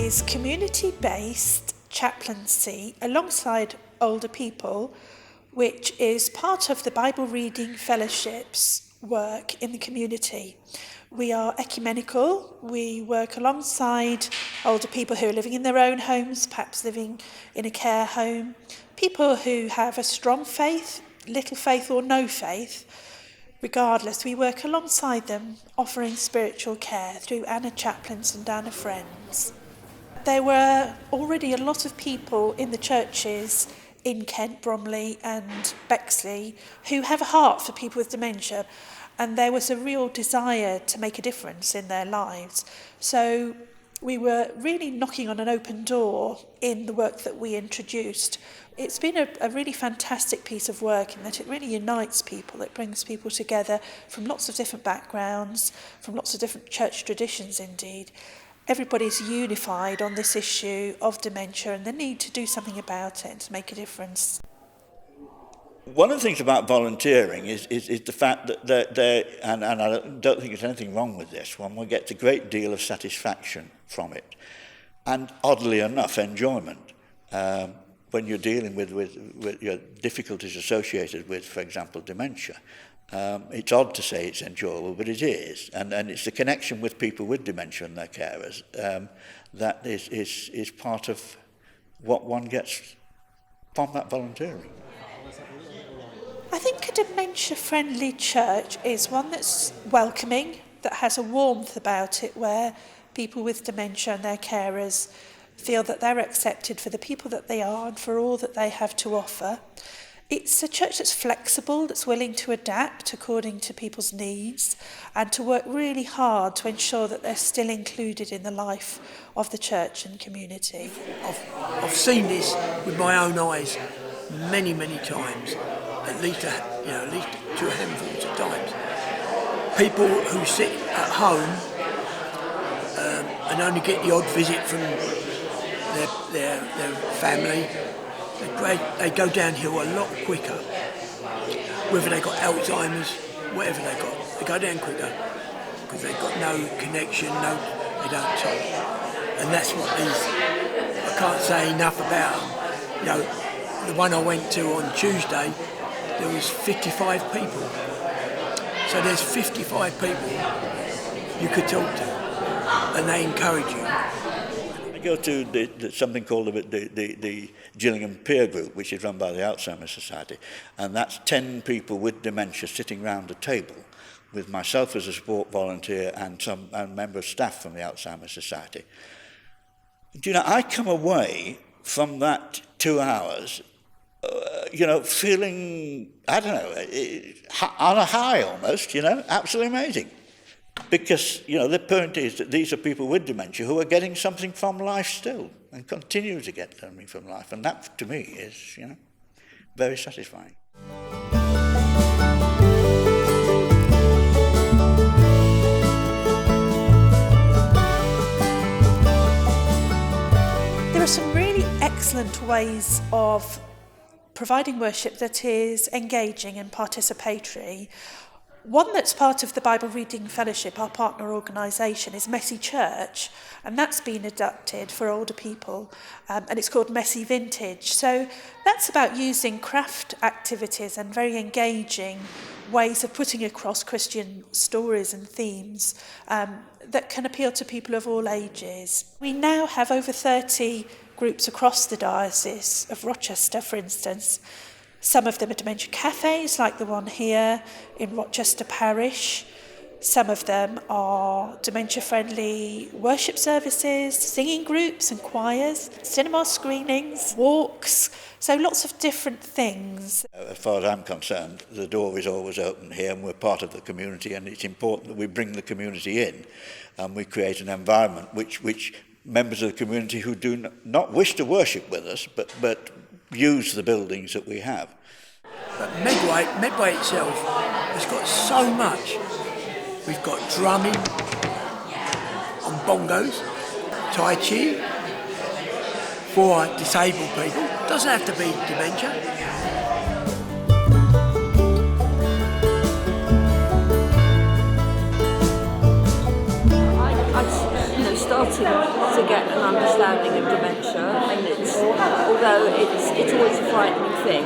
is community-based chaplaincy alongside older people, which is part of the Bible Reading Fellowship's work in the community. We are ecumenical. We work alongside older people who are living in their own homes, perhaps living in a care home, people who have a strong faith, little faith or no faith. Regardless, we work alongside them, offering spiritual care through Anna Chaplains and Anna Friends. There were already a lot of people in the churches in Kent, Bromley and Bexley who have a heart for people with dementia, and there was a real desire to make a difference in their lives. So we were really knocking on an open door in the work that we introduced. It's been a really fantastic piece of work in that it really unites people. It brings people together from lots of different backgrounds, from lots of different church traditions indeed. Everybody's unified on this issue of dementia and the need to do something about it, to make a difference. One of the things about volunteering is the fact that and I don't think there's anything wrong with this one, gets a great deal of satisfaction from it. And oddly enough, enjoyment. When you're dealing with your difficulties associated with, for example, dementia. It's odd to say it's enjoyable, but it is. And it's the connection with people with dementia and their carers that is part of what one gets from that volunteering. I think a dementia-friendly church is one that's welcoming, that has a warmth about it, where people with dementia and their carers feel that they're accepted for the people that they are and for all that they have to offer. It's a church that's flexible, that's willing to adapt according to people's needs and to work really hard to ensure that they're still included in the life of the church and community. I've seen this with my own eyes many, many times, at least two handfuls of times. People who sit at home and only get the odd visit from their family, they go downhill a lot quicker. Whether they got Alzheimer's, whatever they go down quicker because they've got no connection, they don't talk. And that's what I can't say enough about them. The one I went to on Tuesday, there was 55 people. So there's 55 people you could talk to, and they encourage you. I go to something called the Gillingham Peer Group, which is run by the Alzheimer's Society, and that's 10 people with dementia sitting round a table with myself as a support volunteer and a member of staff from the Alzheimer's Society. Do you know, I come away from that 2 hours, feeling, I don't know, on a high almost, absolutely amazing. Because, the point is that these are people with dementia who are getting something from life still and continue to get something from life. And that, to me, is, very satisfying. There are some really excellent ways of providing worship that is engaging and participatory. One that's part of the Bible Reading Fellowship, our partner organisation, is Messy Church, and that's been adapted for older people, and it's called Messy Vintage. So that's about using craft activities and very engaging ways of putting across Christian stories and themes that can appeal to people of all ages. We now have over 30 groups across the Diocese of Rochester, for instance. Some of them are dementia cafes, like the one here in Rochester Parish. Some of them are dementia-friendly worship services, singing groups and choirs, cinema screenings, walks, so lots of different things. As far as I'm concerned, the door is always open here and we're part of the community, and it's important that we bring the community in and we create an environment which members of the community who do not wish to worship with us, but use the buildings that we have. But Medway itself has got so much. We've got drumming on bongos, Tai Chi for disabled people. Doesn't have to be dementia. I started to get an understanding of dementia, and although it's always a frightening thing,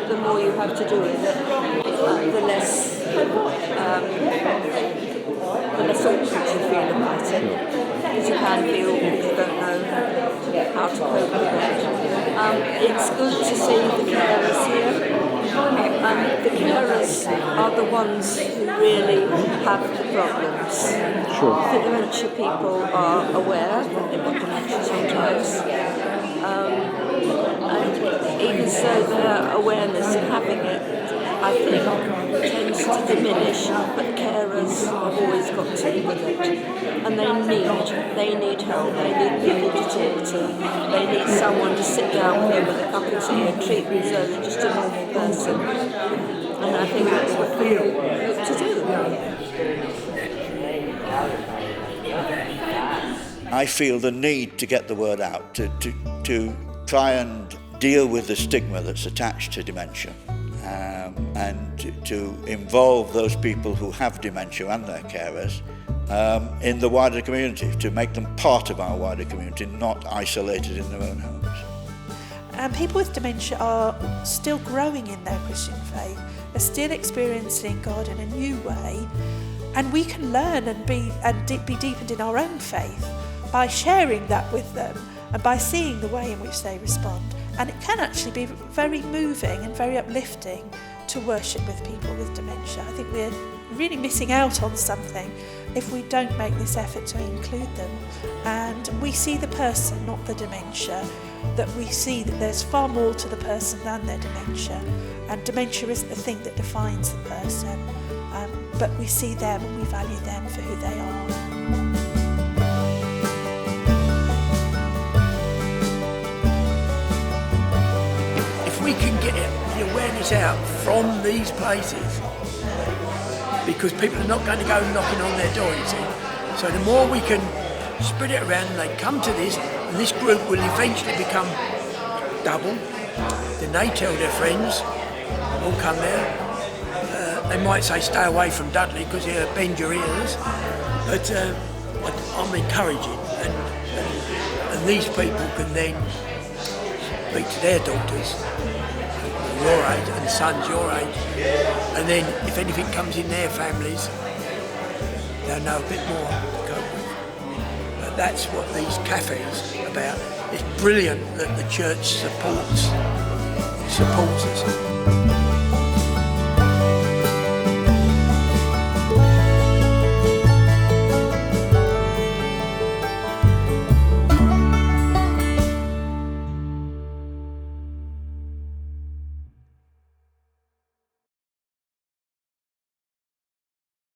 the more you have to do with it, the less awkward you feel about it, because you can feel because you don't know how to cope with it. It's good to see the carers here. The carers are the ones who really have the problems. Sure. The dementia people are aware that they've got dementia sometimes, and even so their awareness of having it, I think, tends to diminish, but carers have always got to be with it, and they need help, they need people to talk to, they need someone to sit down with them with a cup of tea and treat them as though they're just a normal person, and I think that's what we look to do. I feel the need to get the word out, to try and deal with the stigma that's attached to dementia, and to involve those people who have dementia and their carers in the wider community, to make them part of our wider community, not isolated in their own homes. And people with dementia are still growing in their Christian faith, are still experiencing God in a new way, and we can learn and be deepened in our own faith by sharing that with them and by seeing the way in which they respond. And it can actually be very moving and very uplifting to worship with people with dementia. I think we're really missing out on something if we don't make this effort to include them. And we see the person, not the dementia, that we see that there's far more to the person than their dementia. And dementia isn't the thing that defines the person, but we see them and we value them for who they are. We can get the awareness out from these places, because people are not going to go knocking on their door, you see. So the more we can spread it around and they come to this, and this group will eventually become double, then they tell their friends, all come there. They might say stay away from Dudley because he'll bend your ears, but I'm encouraging, and these people can then speak to their daughters, your age, and sons your age, and then if anything comes in their families, they'll know a bit more to cope with. But that's what these cafes are about. It's brilliant that the church supports us.